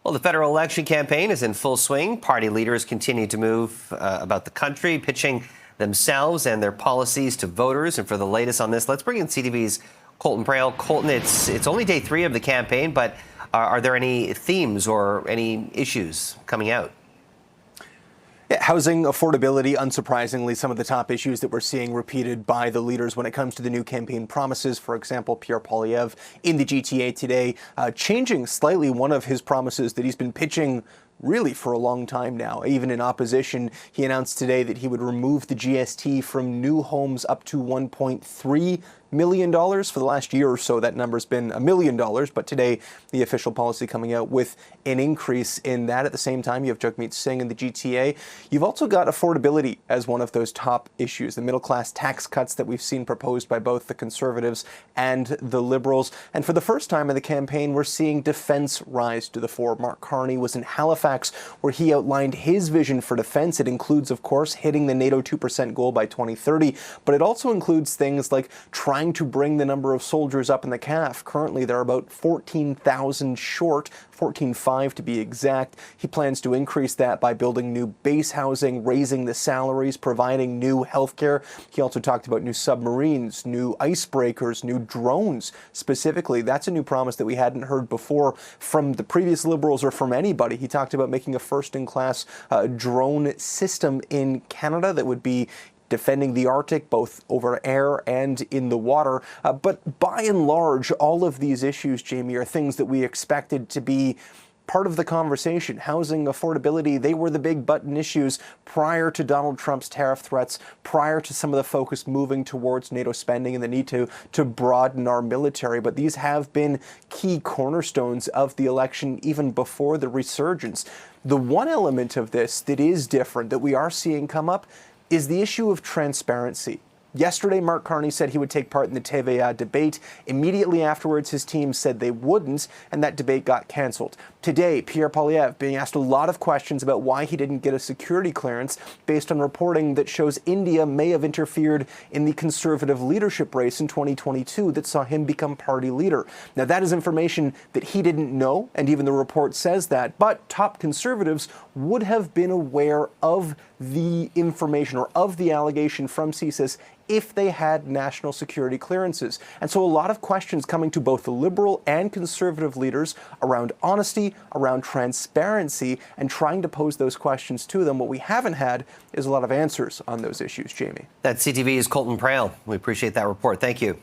Well, the federal election campaign is in full swing. Party leaders continue to move about the country, pitching themselves and their policies to voters. And for the latest on this, let's bring in CTV's Colton Praill. Colton, it's only day 3 of the campaign, but are there any themes or any issues coming out? Yeah, housing affordability, unsurprisingly, some of the top issues that we're seeing repeated by the leaders when it comes to the new campaign promises. For example, Praill in the GTA today, changing slightly one of his promises that he's been pitching really for a long time now. Even in opposition, he announced today that he would remove the GST from new homes up to $1.3 million. For the last year or so, that number's been $1 million, but today the official policy coming out with an increase in that. At the same time, you have Jagmeet Singh in the GTA. You've also got affordability as one of those top issues, the middle-class tax cuts that we've seen proposed by both the Conservatives and the Liberals. And for the first time in the campaign, we're seeing defense rise to the fore. Mark Carney was in Halifax, where he outlined his vision for defense. It includes, of course, hitting the NATO 2% goal by 2030, but it also includes things like trying to bring the number of soldiers up in the CAF. Currently, they're about 14,000 short, 14,500 to be exact. He plans to increase that by building new base housing, raising the salaries, providing new healthcare. He also talked about new submarines, new icebreakers, new drones specifically. That's a new promise that we hadn't heard before from the previous Liberals or from anybody. He talked about making a first-in-class drone system in Canada that would be defending the Arctic, both over air and in the water. But by and large, all of these issues, Jamie, are things that we expected to be part of the conversation. Housing, affordability, they were the big button issues prior to Donald Trump's tariff threats, prior to some of the focus moving towards NATO spending and the need to broaden our military. But these have been key cornerstones of the election even before the resurgence. The one element of this that is different that we are seeing come up is the issue of transparency. Yesterday, Mark Carney said he would take part in the TVA debate. Immediately afterwards, his team said they wouldn't, and that debate got cancelled. Today, Praill being asked a lot of questions about why he didn't get a security clearance based on reporting that shows India may have interfered in the Conservative leadership race in 2022 that saw him become party leader. Now, that is information that he didn't know, and even the report says that, but top Conservatives would have been aware of the information or of the allegation from CSIS if they had national security clearances. And so a lot of questions coming to both the Liberal and Conservative leaders around honesty, around transparency, and trying to pose those questions to them. What we haven't had is a lot of answers on those issues, Jamie. That's CTV's Colton Praill. We appreciate that report. Thank you.